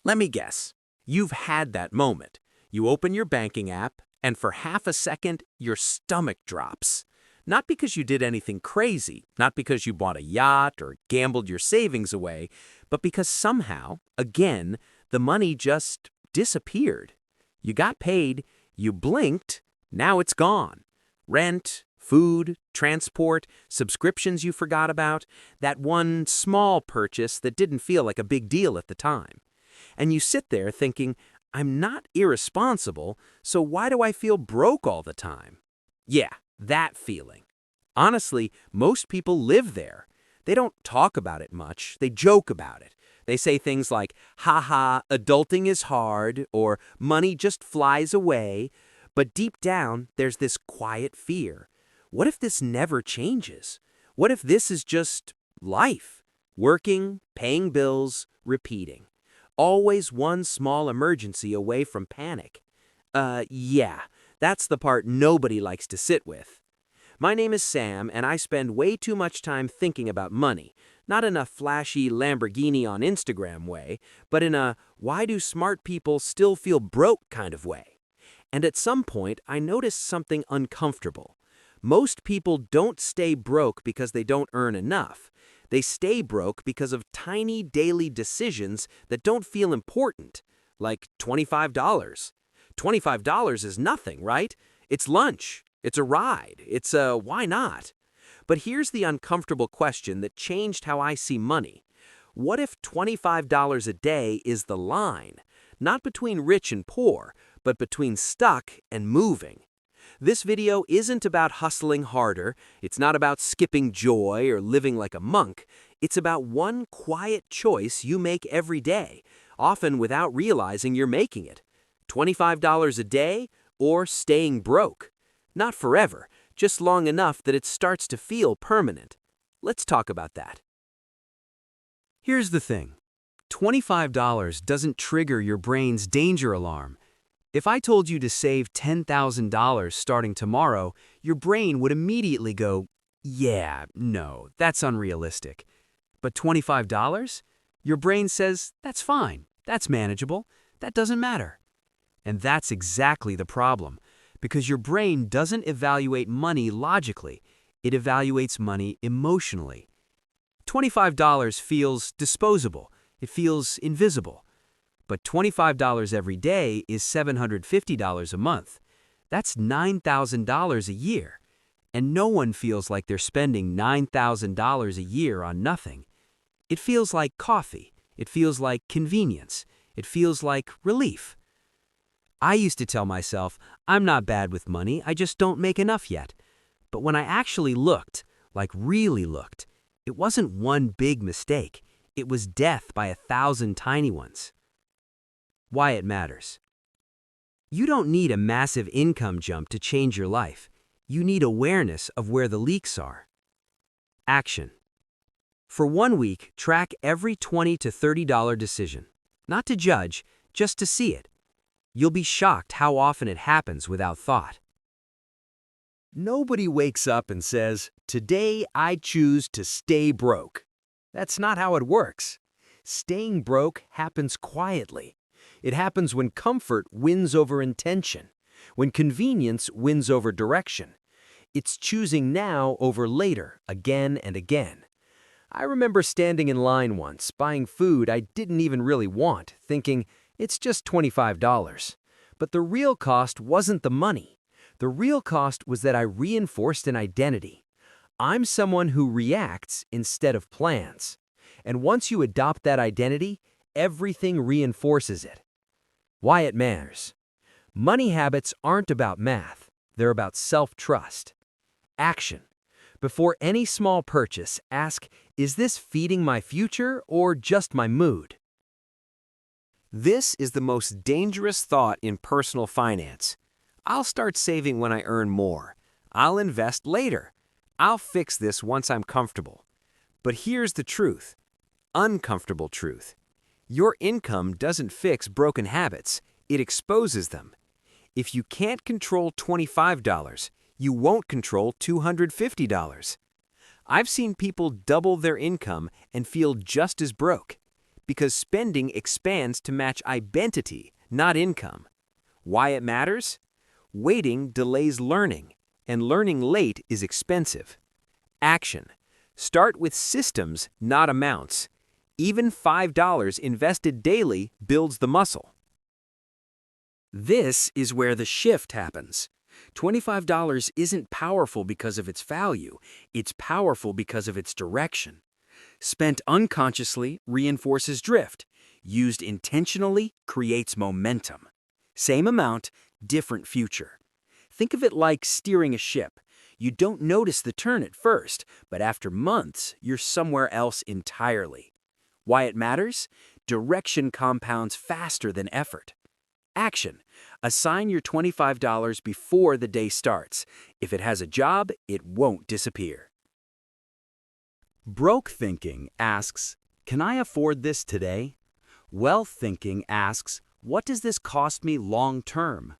Let me guess. You've had that moment. You open your banking app, and for half a second, your stomach drops. Not because you did anything crazy, not because you bought a yacht or gambled your savings away, but because somehow, again, the money just disappeared. You got paid, you blinked, now it's gone. Rent, food, transport, subscriptions you forgot about, that one small purchase that didn't feel like a big deal at the time. And you sit there thinking, I'm not irresponsible, so why do I feel broke all the time? Yeah, that feeling. Honestly, most people live there. They don't talk about it much, they joke about it. They say things like, haha, adulting is hard, or money just flies away. But deep down, there's this quiet fear. What if this never changes? What if this is just life? Working, paying bills, repeating. Always one small emergency away from panic. Yeah, that's the part nobody likes to sit with. My name is Sam, and I spend way too much time thinking about money. Not in a flashy Lamborghini on Instagram way, but in a why do smart people still feel broke kind of way. And at some point, I noticed something uncomfortable. Most people don't stay broke because they don't earn enough. They stay broke because of tiny daily decisions that don't feel important, like $25. $25 is nothing, right? It's lunch. It's a ride. It's a why not? But here's the uncomfortable question that changed how I see money. What if $25 a day is the line, not between rich and poor, but between stuck and moving? This video isn't about hustling harder, it's not about skipping joy or living like a monk, it's about one quiet choice you make every day, often without realizing you're making it. $25 a day or staying broke. Not forever, just long enough that it starts to feel permanent. Let's talk about that. Here's the thing. $25 doesn't trigger your brain's danger alarm. If I told you to save $10,000 starting tomorrow, your brain would immediately go, yeah, no, that's unrealistic. But $25? Your brain says, that's fine, that's manageable, that doesn't matter. And that's exactly the problem, because your brain doesn't evaluate money logically, it evaluates money emotionally. $25 feels disposable, it feels invisible. But $25 every day is $750 a month. That's $9,000 a year. And no one feels like they're spending $9,000 a year on nothing. It feels like coffee. It feels like convenience. It feels like relief. I used to tell myself, I'm not bad with money, I just don't make enough yet. But when I actually looked, like really looked, it wasn't one big mistake. It was death by 1,000 tiny ones. Why it matters. You don't need a massive income jump to change your life. You need awareness of where the leaks are. Action. For 1 week, track every $20 to $30 decision. Not to judge, just to see it. You'll be shocked how often it happens without thought. Nobody wakes up and says, today I choose to stay broke. That's not how it works. Staying broke happens quietly. It happens when comfort wins over intention, when convenience wins over direction. It's choosing now over later, again and again. I remember standing in line once, buying food I didn't even really want, thinking, it's just $25. But the real cost wasn't the money. The real cost was that I reinforced an identity. I'm someone who reacts instead of plans. And once you adopt that identity, everything reinforces it. Why it matters. Money habits aren't about math. They're about self-trust. Action. Before any small purchase, ask, is this feeding my future or just my mood? This is the most dangerous thought in personal finance. I'll start saving when I earn more. I'll invest later. I'll fix this once I'm comfortable. But here's the truth. Uncomfortable truth. Your income doesn't fix broken habits, it exposes them. If you can't control $25, you won't control $250. I've seen people double their income and feel just as broke. Because spending expands to match identity, not income. Why it matters? Waiting delays learning, and learning late is expensive. Action. Start with systems, not amounts. Even $5 invested daily builds the muscle. This is where the shift happens. $25 isn't powerful because of its value, it's powerful because of its direction. Spent unconsciously reinforces drift. Used intentionally creates momentum. Same amount, different future. Think of it like steering a ship. You don't notice the turn at first, but after months, you're somewhere else entirely. Why it matters? Direction compounds faster than effort. Action. Assign your $25 before the day starts. If it has a job, it won't disappear. Broke thinking asks, can I afford this today? Wealth thinking asks, what does this cost me long term?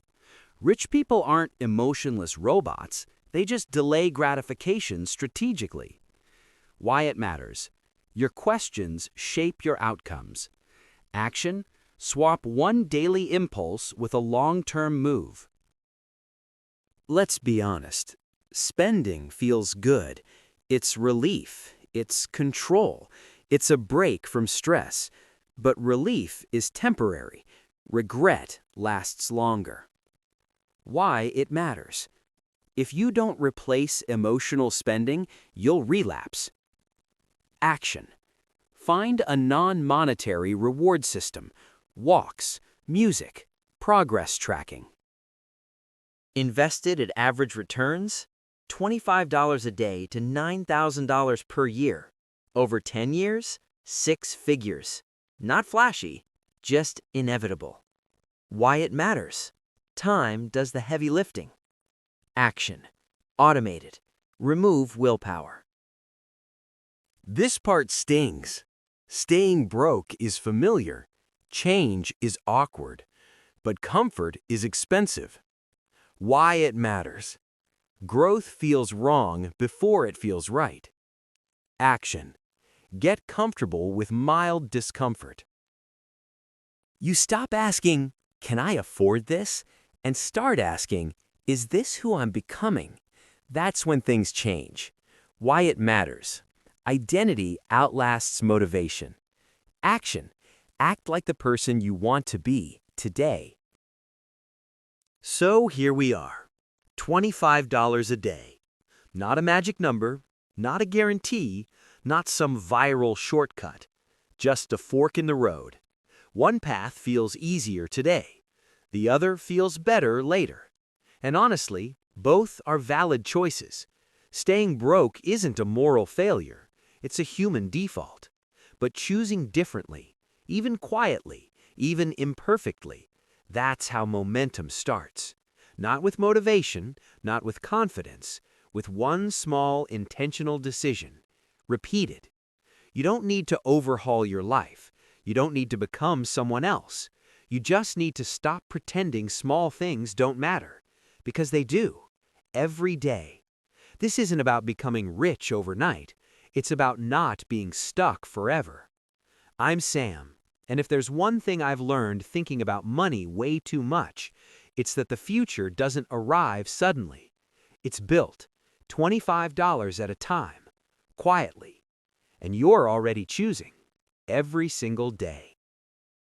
Rich people aren't emotionless robots, they just delay gratification strategically. Why it matters. Your questions shape your outcomes. Action, swap one daily impulse with a long-term move. Let's be honest. Spending feels good. It's relief. It's control. It's a break from stress. But relief is temporary. Regret lasts longer. Why it matters. If you don't replace emotional spending, you'll relapse. Action. Find a non-monetary reward system. Walks, music, progress tracking. Invested at average returns? $25 a day to $9,000 per year. Over 10 years? 6 figures. Not flashy, just inevitable. Why it matters. Time does the heavy lifting. Action. Automate it. Remove willpower. This part stings. Staying broke is familiar. Change is awkward. But comfort is expensive. Why it matters. Growth feels wrong before it feels right. Action. Get comfortable with mild discomfort. You stop asking, can I afford this? And start asking, is this who I'm becoming? That's when things change. Why it matters. Identity outlasts motivation. Action. Act like the person you want to be today. So here we are. $25 a day. Not a magic number, not a guarantee, not some viral shortcut. Just a fork in the road. One path feels easier today. The other feels better later. And honestly, both are valid choices. Staying broke isn't a moral failure. It's a human default. But choosing differently, even quietly, even imperfectly, that's how momentum starts. Not with motivation, not with confidence, with one small intentional decision. Repeated. You don't need to overhaul your life. You don't need to become someone else. You just need to stop pretending small things don't matter. Because they do. Every day. This isn't about becoming rich overnight. It's about not being stuck forever. I'm Sam, and if there's one thing I've learned thinking about money way too much, it's that the future doesn't arrive suddenly. It's built, $25 at a time, quietly. And you're already choosing, every single day.